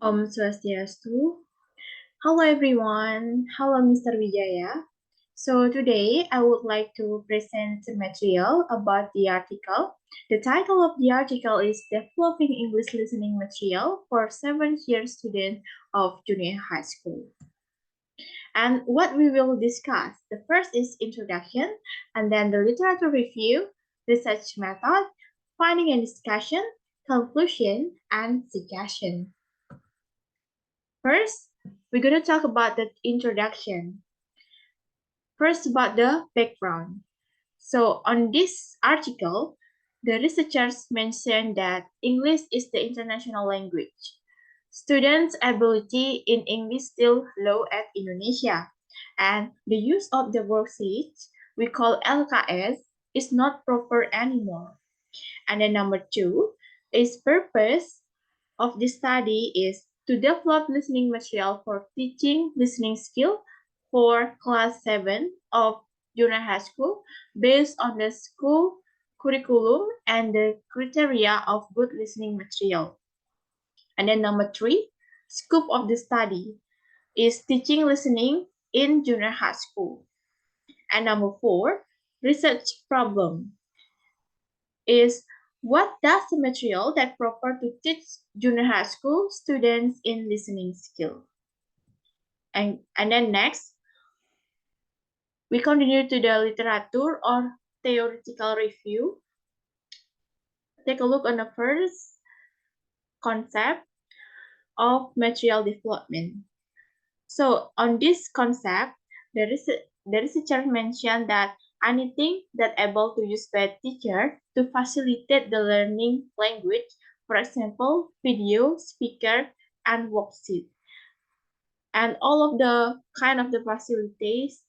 Om Swastiastu. Hello everyone. Hello Mr. Wijaya. So today I would like to present the material about the article. The title of the article is Developing English Listening Material for 7th-year Students of Junior High School. And what we will discuss, the first is introduction, and then the literature review, research method, finding and discussion, conclusion, and suggestion. First, we're going to talk about the introduction. First, about the background. So, on this article, the researchers mentioned that English is the international language. Students' ability in English still low at Indonesia, and the use of the worksheets we call LKS is not proper anymore. And then number two is purpose of this study is to develop listening material for teaching listening skill for class 7 of junior high school based on the school curriculum and the criteria of good listening material. And then number three, scope of the study is teaching listening in junior high school. And number four, research problem is what does the material that proper to teach junior high school students in listening skill? And then next, we continue to the literature or theoretical review. Take a look on the first concept of material development. So on this concept, the researcher mentioned that anything that able to use by teacher to facilitate the learning language, for example, video, speaker, and worksheet. And all of the kind of the facilities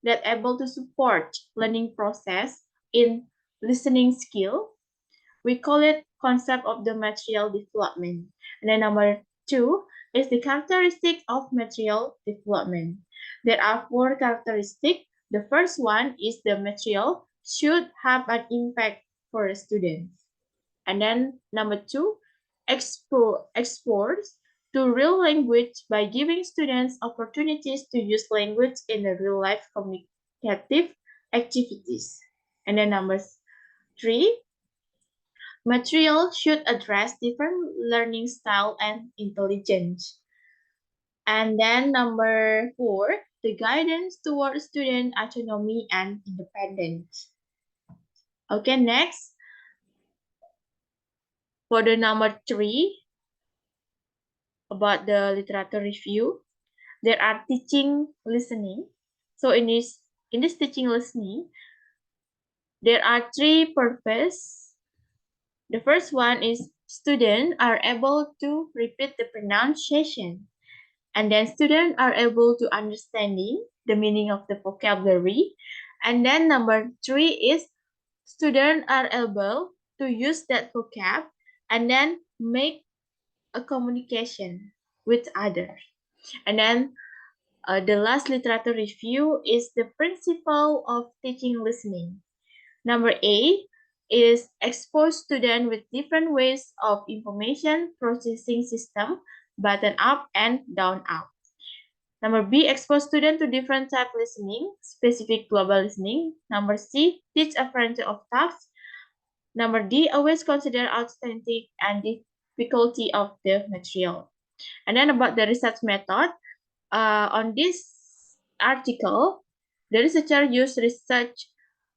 that able to support learning process in listening skill. We call it concept of the material development. And then number two is the characteristic of material development. There are four characteristics. The first one is the material should have an impact for the students. And then number two, exports to real language by giving students opportunities to use language in the real life communicative activities. And then number three, material should address different learning style and intelligence. And then number four, the guidance towards student autonomy and independence. Okay, next, for the number three, about the literature review, there are teaching listening. So in this teaching listening, there are three purposes. The first one is students are able to repeat the pronunciation, and then students are able to understanding the meaning of the vocabulary. And then number three is students are able to use that vocab and then make a communication with others. And then the last literature review is the principle of teaching listening. Number A is expose students with different ways of information processing system, bottom up and down up. Number B, expose students to different type listening, specific global listening. Number C, teach a variety of tasks. Number D, always consider authentic and difficulty of the material. And then about the research method, on this article, the researcher used research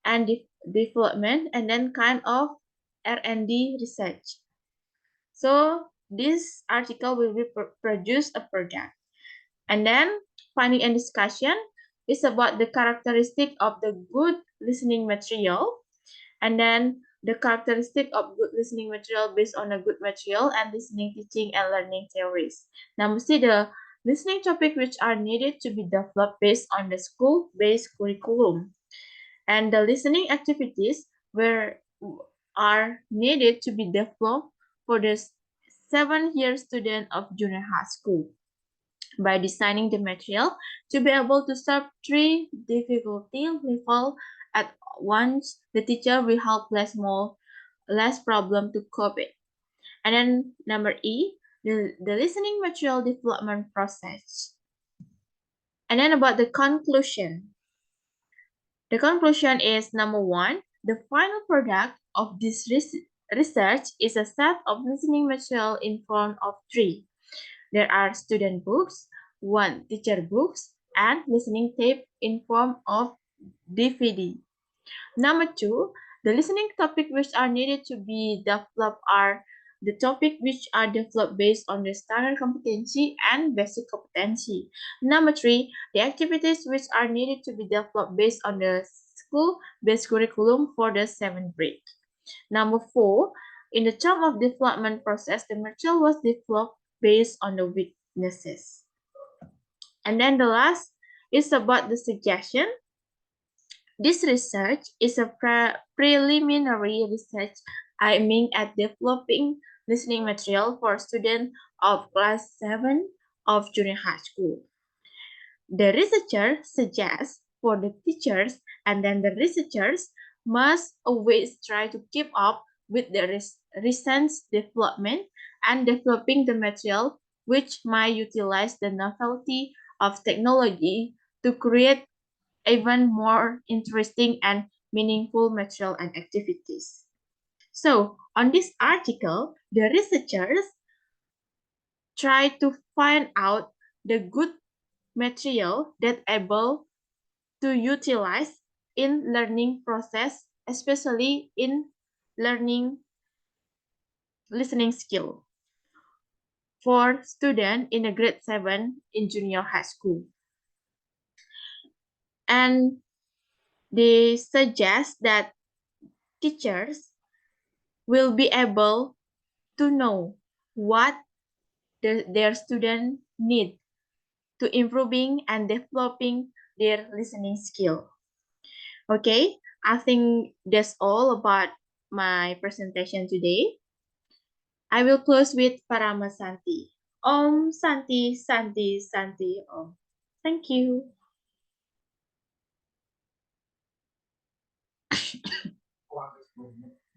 and development and then kind of R&D research. So this article will be produce a product. And then finding and discussion is about the characteristic of the good listening material. And then the characteristic of good listening material based on a good material and listening, teaching, and learning theories. Now, we see the listening topic which are needed to be developed based on the school-based curriculum. And the listening activities are needed to be developed for the 7th-year student of junior high school by designing the material to be able to serve three difficulty level at once. The teacher will have less problem to cope it. And then number E, the listening material development process. And then about the conclusion. The conclusion is number one, the final product of this research is a set of listening material in form of three. There are student books, one teacher books, and listening tape in form of DVD. Number two, the listening topic which are needed to be developed are the topic which are developed based on the standard competency and basic competency. Number three, the activities which are needed to be developed based on the school-based curriculum for the 7th grade. Number four, in the term of development process, the material was developed based on the weaknesses. And then the last is about the suggestion. This research is a preliminary research aiming at developing listening material for students of class 7 of junior high school. The researcher suggests for the teachers, and then the researchers must always try to keep up with the recent development and developing the material which might utilize the novelty of technology to create even more interesting and meaningful material and activities. So, on this article, the researchers try to find out the good material that able to utilize in learning process, especially in learning listening skill for students in a grade 7 in junior high school. And they suggest that teachers will be able to know what their students need to improving and developing their listening skill. Okay, I think that's all about my presentation today. I will close with Parama Santi. Om Santi Santi Santi Om. Thank you.